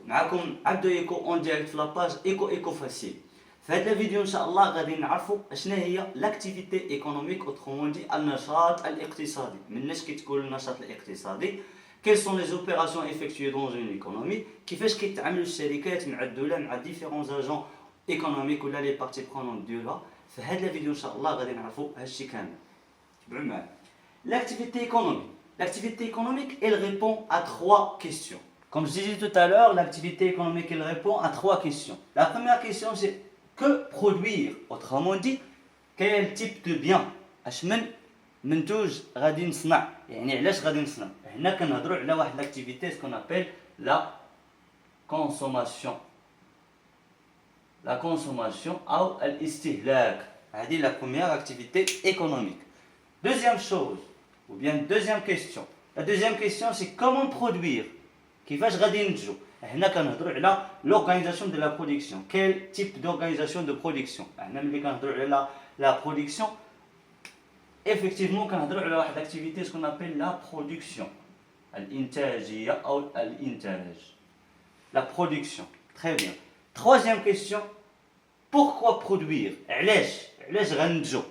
معكم عبدو ايكو اون ديريكت في لاباج ايكو فاسيل. في هذا الفيديو ان شاء الله غادي نعرفوا اشنا هي لاكتيفيتي ايكونوميك اوترومون دي النشاط الاقتصادي. مناش كيتقول النشاط الاقتصادي quelles sont les opérations effectuées dans une économie كيفاش كيتعاملوا الشركات مع الدوله مع ديفيرون اجون ايكونوميك ولا لي بارتي برونون ديالها. في هذا الفيديو ان شاء الله غادي نعرفوا هادشي كامل. تبعوا معايا. L'activité économique. L'activité économique, elle répond à trois questions. Comme je disais tout à l'heure, l'activité économique, elle répond à trois questions. La première question, c'est que produire. Autrement dit, quel type de bien اش منتوج غادي نصنع، يعني علاش غادي نصنع. هنا كنهضروا على واحد l'activité ce qu'on appelle la consommation. La consommation أو الاستهلاك. هذه la première activité économique. Deuxième chose, ou bien deuxième question. La deuxième question, c'est comment produire. كيفاش غادي ننتجو. هنا كنهضروا على l'organisation de la production. Quel type d'organisation de production. هنا ملي كنهضروا على la production, effectivement كنهضروا على واحد l'activité ce qu'on appelle la production. الإنتاجية أو الإنتاج. La production. Très bien. Troisième question, pourquoi produire. علاش غننتجو.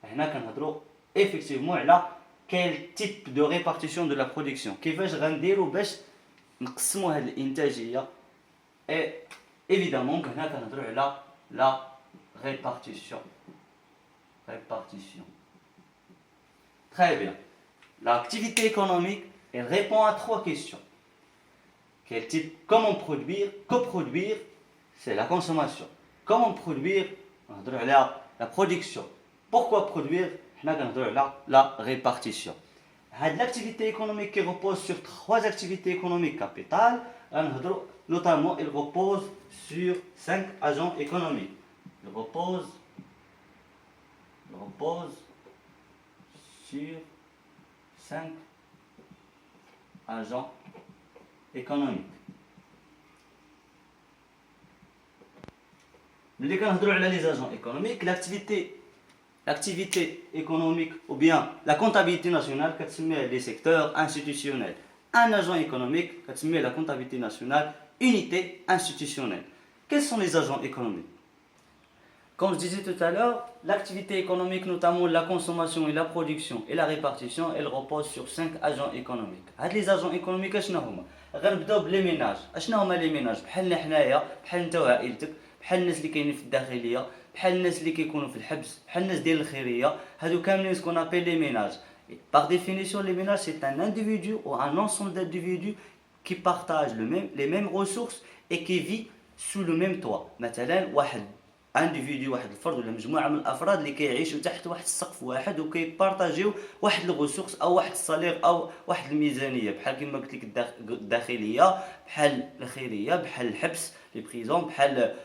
هنا كنهضروا effectivement على quel type de répartition de la production. كيفاش غنديروا باش نقسموا هذه الانتاجيه. et évidemment هنا كنهضروا على la répartition. Très bien. L'activité économique, elle répond à trois questions. Quel type, comment produire, coproduire, c'est la consommation. Comment produire, on va dire la production. Pourquoi produire, on va dire la répartition. L'activité économique qui repose sur trois activités économiques capitales, notamment elle repose sur 5 agents économiques. Elle repose sur 5 agents économiques. Mili كنهضروا على les agents économiques, l'activité économique ou bien la comptabilité nationale كتسميها les secteurs institutionnels. Un agent économique كتسميها la comptabilité nationale, unité institutionnelle. Quels sont les agents économiques? Comme je disais tout à l'heure, l'activité économique, notamment la consommation et la production et la répartition, elle repose sur 5 agents économiques. هاد les agents économiques اشنا هما؟ غنبداو بلي ميناج. اشنا هما لي ميناج؟ بحالنا حنايا، بحال انت وعائلتك، بحال الناس اللي كاينين في الداخليه، بحال الناس اللي كيكونوا في الحبس، بحال الناس ديال الخيريه. هادو كاملين سكون ابيل لي ميناج. Par définition, les ménages, c'est un individu ou un ensemble d'individus qui partagent les mêmes ressources et qui vit sous le même toit. مثلا واحد individu واحد الفرد ولا مجموعه من الافراد اللي كيعيشوا تحت واحد السقف واحد وكيبارطاجيو واحد الغسوس او واحد الصالير او واحد الميزانيه، بحال كما قلت لك الداخليه، بحال الخيريه، بحال الحبس لي بريزون، بحال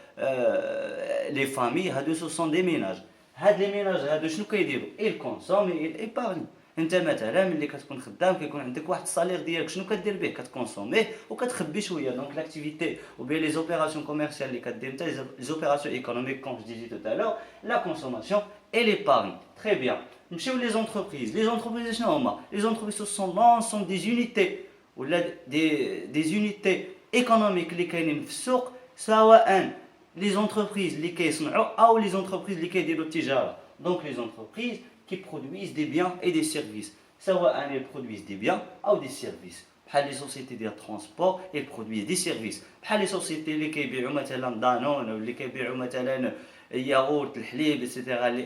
لي فامي. هادو سو سون دي ميناج. هاد لي ميناج هادو شنو كيديروا؟ ايل كونسوم ايل ايبارني. انت مثلا ملي كتكون خدام كيكون عندك واحد الصالير ديالك، شنو كدير به؟ كتكونسوميه وكتخبي شويه. دونك لاكتيفيتي ou bien les opérations commerciales اللي كدير انت، les opérations économiques comme je disais tout à l'heure, la consommation et l'épargne. Très bien. نمشيو les entreprises. Les entreprises شنو هما؟ Les entreprises ce sont l'ensemble des unités ولا des unités économiques اللي كاينين في السوق، سواء les entreprises اللي كيصنعوا او les entreprises اللي كيديروا التجاره. Donc les entreprises qui produisent des biens et des services. سواء elles produisent des biens ou des services. بحال les sociétés de transport, elles produisent des services. بحال les sociétés اللي كيبيعوا مثلا دانون ولا اللي كيبيعوا مثلا ياغورت، الحليب etc.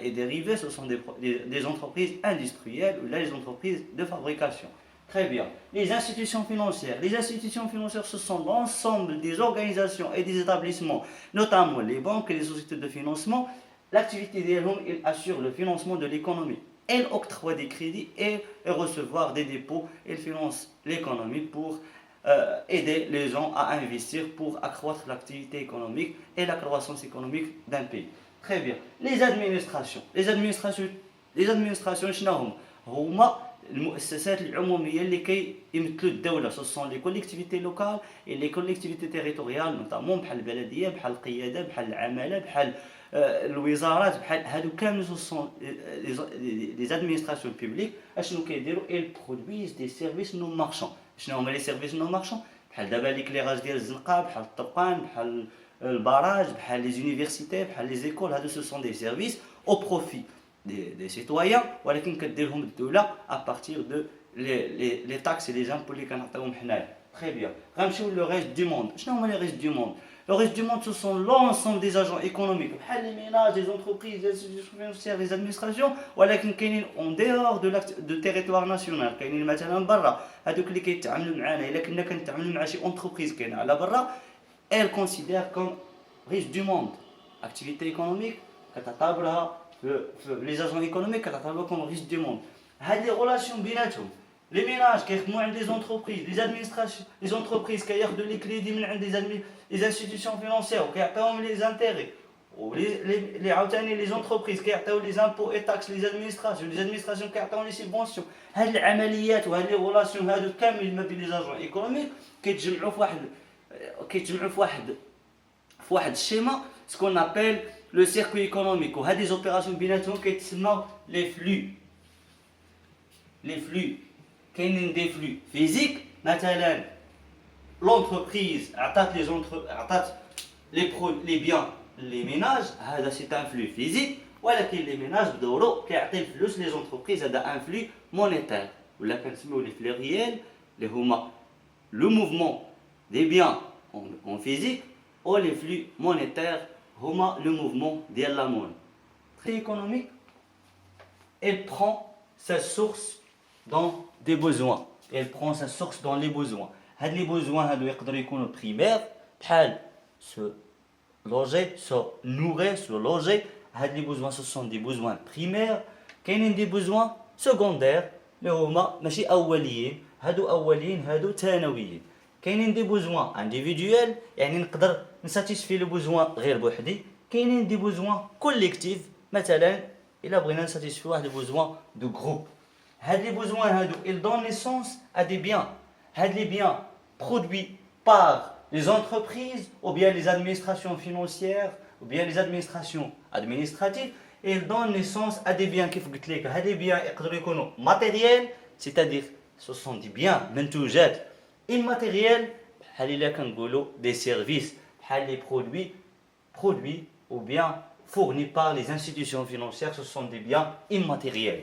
et dérivés, ce sont des entreprises industrielles ou les entreprises de fabrication. Très bien. Les institutions financières. Les institutions financières, ce sont l'ensemble des organisations et des établissements, notamment les banques et les sociétés de financement. L'activité d'Elhom, elle assure le financement de l'économie. Elle octroie des crédits et recevoir des dépôts. Elle finance l'économie pour aider les gens à investir pour accroître l'activité économique et la croissance économique d'un pays. Très bien. Les administrations. Les administrations, هما المؤسسات العموميه اللي كيمثلوا الدوله. Ce sont les collectivités locales et les collectivités territoriales, notamment بحال البلديه، بحال القياده، بحال العماله، بحال الوزارات، بحال هادو كامل ce sont les administrations publiques. اشنو كيديروا؟ elles produisent des services non marchands. شنو هما les services non marchands؟ بحال دابا ليكليراج ديال الزنقه، بحال الطرقان، بحال البراج، بحال لي زونيفرسيتي، بحال لي زيكول. هادو سو سون دي سيرفيس او بروفي دي سيتويان، ولكن كديرهم الدوله ابارتيغ دو لي تاكس لي زامبو اللي كنعطيوهم حنايا. Très bien. غنمشيو لو ريست دو موند. شنو هما لي ريست دو موند؟ Le reste du monde, ce sont l'ensemble des agents économiques, les ménages, les entreprises, les institutions financières, les administrations, ولكن كاينين en dehors de territoire national. كاينين مثلا برا هذوك اللي كيتعاملوا معنا. الا كنا كنتعاملوا مع شي entreprise كاينه على برا، elle considère comme reste du monde. Activité économique كتعتبرها les agents économiques كتعتبرها comme reste du monde. هاد les relations بيناتهم. Les ménages qui ont des entreprises, les administrations, les entreprises qui ont des crédits des institutions financières, qui ont les intérêts, ou les entreprises qui ont les impôts et taxes, les administrations qui ont les subventions. هاد العمليات وهاد les relations هادو كامل ما بين les agents économiques كيتجمعوا في واحد الشيما ce qu'on appelle le circuit économique. وهاد les opérations بيناتهم كيتسموا les flux. Les flux. كاينين دي فلو فيزيك، مثلا لونتربريز عطات لي بيان لي ميناج، هذا سي ان فلو فيزيك. ولكن لي ميناج بدورو كيعطي الفلوس لي زونتربريز، هذا ان فلو مونيتير، ولا كنسميو لي فلو ريال اللي هما لو موفمون دي بيان اون فيزيك، او لي فلو مونيتير هما لو موفمون ديال لا مون. économique, elle prend sa source dans des besoins. Et elle prend sa source dans les besoins. Les besoins sont primaires, se loger, se nourrir, se loger. Les besoins, ce sont des besoins primaires. Il y a des besoins secondaires, mais ماشي أوليين. هادو أوليين هادو ثانويين. كاينين des besoins individuels، يعني نقدر نساتيسفي لو بوزوان غير بوحدي. كاينين des besoins collectifs، مثلا إلا بغينا نساتيسفي واحد البوزوان دو groupe. Les besoins ils donnent naissance à des biens. Les biens produits par les entreprises ou bien les administrations financières ou bien les administrations administratives, ils donnent naissance à des biens qui قلت لك. Les biens يقدروا يكونوا matériels, c'est-à-dire ce sont des biens منتوجات immatériels، بحال إلا كنقولوا des services بحال les produits ou bien fournis par les institutions financières. Ce sont des biens immatériels.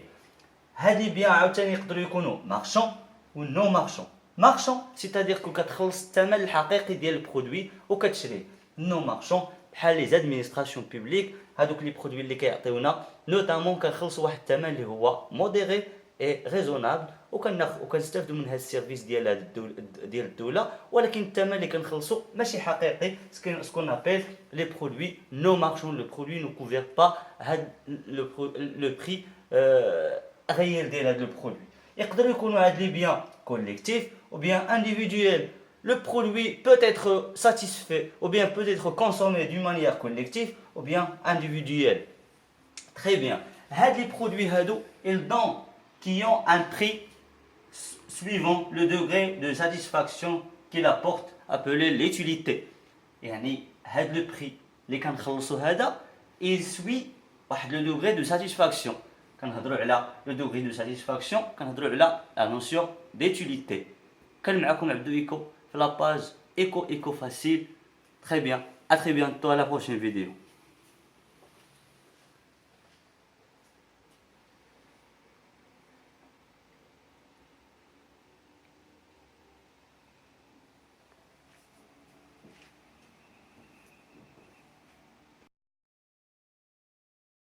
هادي بيان عاوتاني يقدروا يكونوا مارشون و نو مارشون. مارشون سيتادير كون كتخلص الثمن الحقيقي ديال البرودوي وكتشريه. نو مارشون بحال لي زادمينستراسيون بوبليك، هادوك لي برودوي اللي كيعطيونا نوتامون كنخلصوا واحد الثمن اللي هو موديري اي ريزونابل، وكنستافدوا من هاد السيرفيس ديال الدوله، ولكن الثمن اللي كنخلصوا ماشي حقيقي. سكون ابيل لي برودوي نو مارشون. لو برودوي نو كوفير با هاد لو بري réel de produit. Il peut être des biens collectifs ou bien individuels. Le produit peut être satisfait ou bien peut être consommé d'une manière collective ou bien individuelle. Très bien. Les produits ils donnent qui ont un prix suivant le degré de satisfaction qu'il apporte, appelé l'utilité. يعني le prix اللي كنخلصوا هذا il suit واحد le degré de satisfaction. كنهضروا على لو دوغري دو ساتيسفاكسيون، كنهضروا على لا نوسيون ديتيليتي. كان معكم عبدو إيكو في لاباج إيكو فاسيل. تري بيان، à très bientôt à la prochaine vidéo.